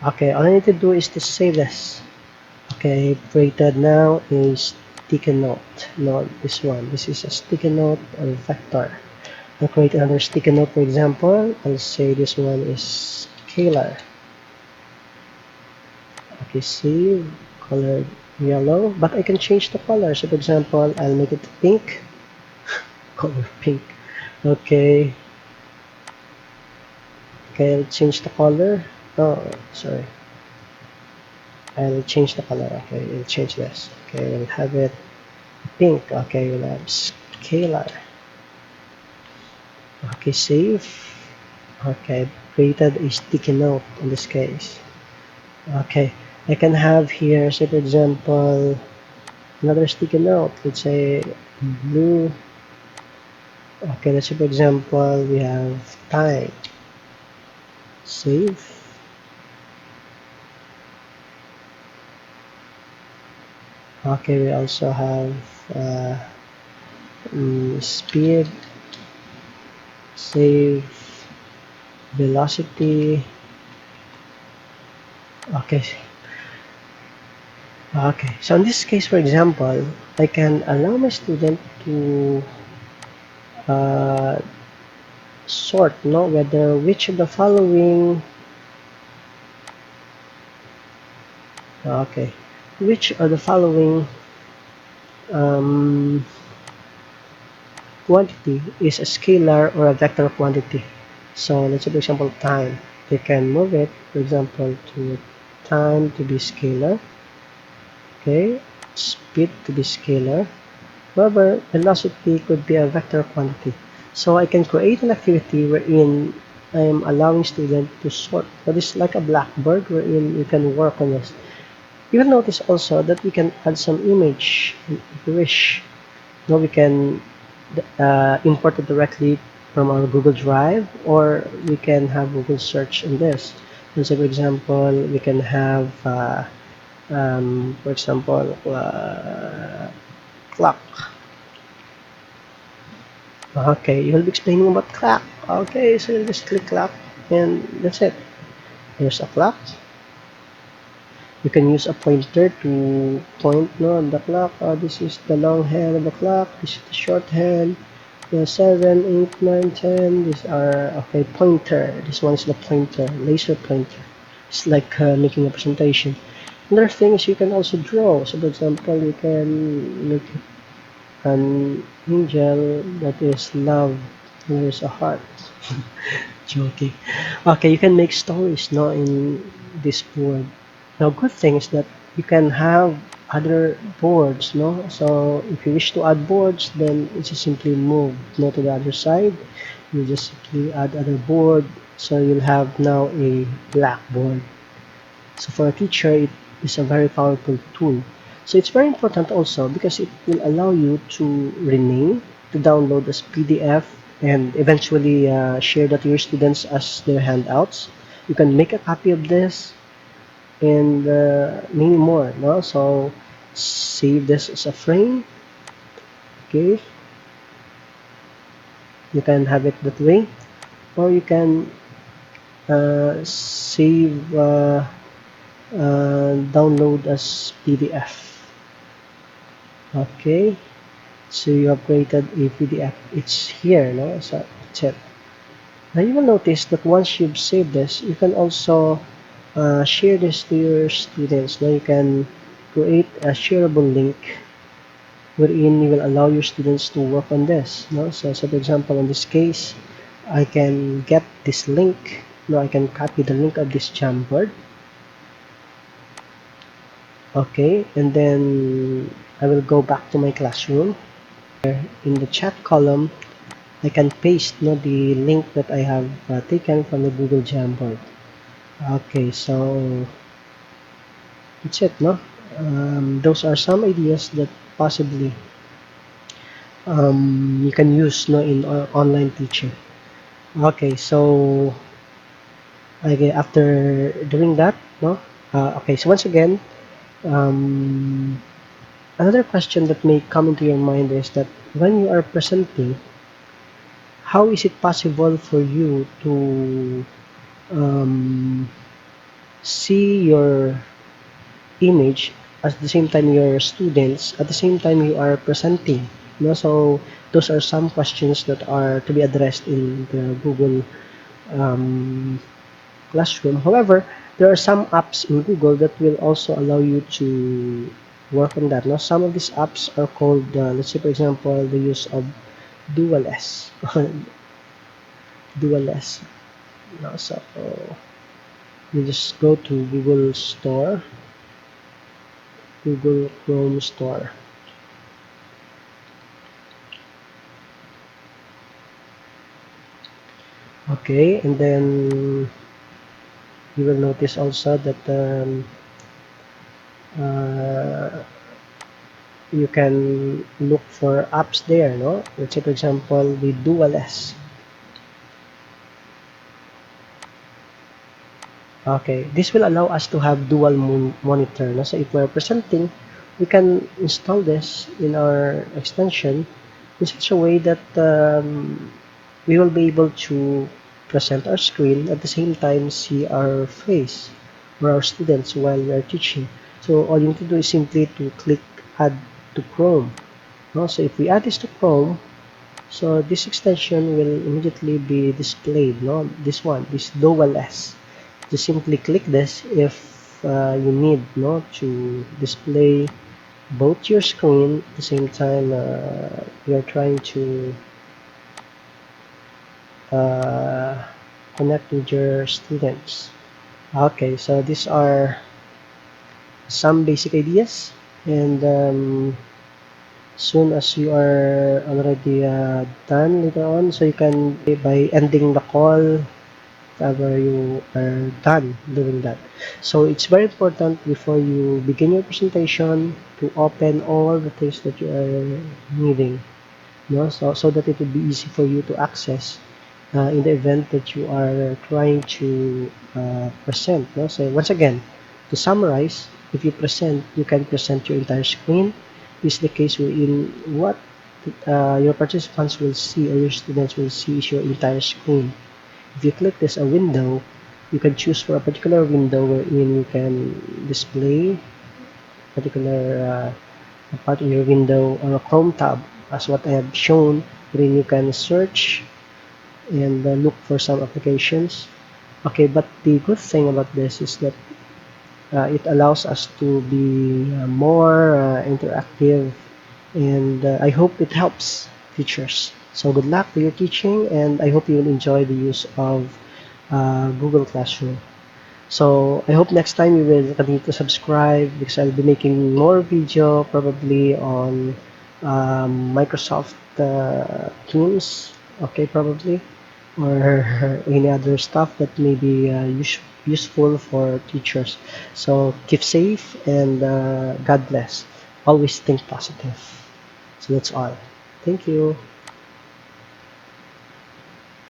Okay, all I need to do is to save this. Okay, created now a sticky note. Not this one. This is a sticky note of vector. I'll create another sticky note, for example. I'll say this one is scalar. Okay, save, colored yellow, but I can change the color. So, for example, I'll make it pink. Color pink. Okay. Okay, I'll change the color. Oh, sorry. I'll change the color. Okay, I'll change this. Okay, we'll have it pink. Okay, we'll have scalar. Okay, save. Okay, created a sticky note in this case. Okay, I can have here, say for example, another sticky note. Let's say blue. Okay, let's say for example, we have time. Save. Okay, we also have speed. Save. Velocity. Okay. Okay, so in this case, for example, I can allow my student to uh, sort, no, whether which of the following, okay, which of the following um, quantity is a scalar or a vector quantity. So let's say, for example, time. They can move it, for example, to time to be scalar, okay, speed to be scalar. However, velocity could be a vector quantity. So I can create an activity wherein I am allowing students to sort. That is like a blackboard wherein you can work on this. You will notice also that we can add some image if you wish. Now we can import it directly from our Google Drive, or we can have Google search in this. And so, for example, we can have, for example, clock. Okay, you'll be explaining about clock. Okay, so you'll just click clock, and that's it. Here's a clock. You can use a pointer to point no, on the clock. This is the long hand of the clock. This is the short hand. The 7, 8, 9, 10. These are, okay, pointer. This one is the pointer, laser pointer. It's like making a presentation. Another thing is you can also draw. So, for example, you can make an angel that is love. There's a heart. Joking. Okay, you can make stories no in this board. Now, good thing is that you can have other boards, no? So if you wish to add boards, then you just simply move no to the other side. You just simply add other board, so you'll have now a blackboard. So for a teacher, it is a very powerful tool. So it's very important also because it will allow you to rename, to download as PDF, and eventually share that to your students as their handouts. You can make a copy of this and many more. No? So save this as a frame. Okay, you can have it that way, or you can save download as PDF. Okay, So you have created a PDF. It's here, no? So that's it. Now you will notice that once you've saved this, you can also share this to your students. Now you can create a shareable link wherein you will allow your students to work on this. No? So for example, in this case, I can get this link. No, I can copy the link of this Jamboard. Okay, and then I will go back to my classroom. In the chat column, I can paste the link that I have taken from the Google Jamboard. Okay, so that's it, no? Those are some ideas that possibly you can use in online teaching. Okay, so after doing that, no? Okay, so once again, um, another question that may come into your mind is that when you are presenting, how is it possible for you to um, see your image at the same time your students at the same time you are presenting, so those are some questions that are to be addressed in the Google um, Classroom. However, there are some apps in Google that will also allow you to work on that. Now, some of these apps are called, let's say, for example, the use of DualS. DualS. Now, so you just go to Google Store, Google Chrome Store. Okay, and then you will notice also that you can look for apps there, no? Let's say, for example, the DualS. Okay, this will allow us to have dual monitor. No? So if we're presenting, we can install this in our extension in such a way that we will be able to present our screen at the same time see our face or our students while we are teaching. So all you need to do is simply to click add to Chrome. No? So if we add this to Chrome, so this extension will immediately be displayed. No, this DualS. Just simply click this if you need to display both your screen at the same time you're trying to uh, connect with your students. Okay, so these are some basic ideas, and soon as you are already done later on, so you can by ending the call whenever you are done doing that. So it's very important before you begin your presentation to open all the things that you are needing, so that it will be easy for you to access in the event that you are trying to present. So once again, to summarize, if you present, you can present your entire screen. This is the case wherein what your participants will see or your students will see is your entire screen. If you click this a window, you can choose for a particular window wherein you can display a particular part of your window or a Chrome tab, as what I have shown, wherein you can search and look for some applications. Okay, but the good thing about this is that it allows us to be more interactive, and I hope it helps teachers. So good luck with your teaching, and I hope you will enjoy the use of Google Classroom. So I hope next time you will continue to subscribe, because I'll be making more video probably on Microsoft Teams, okay, probably, or any other stuff that may be useful for teachers. So keep safe, and God bless. Always think positive. So that's all. Thank you.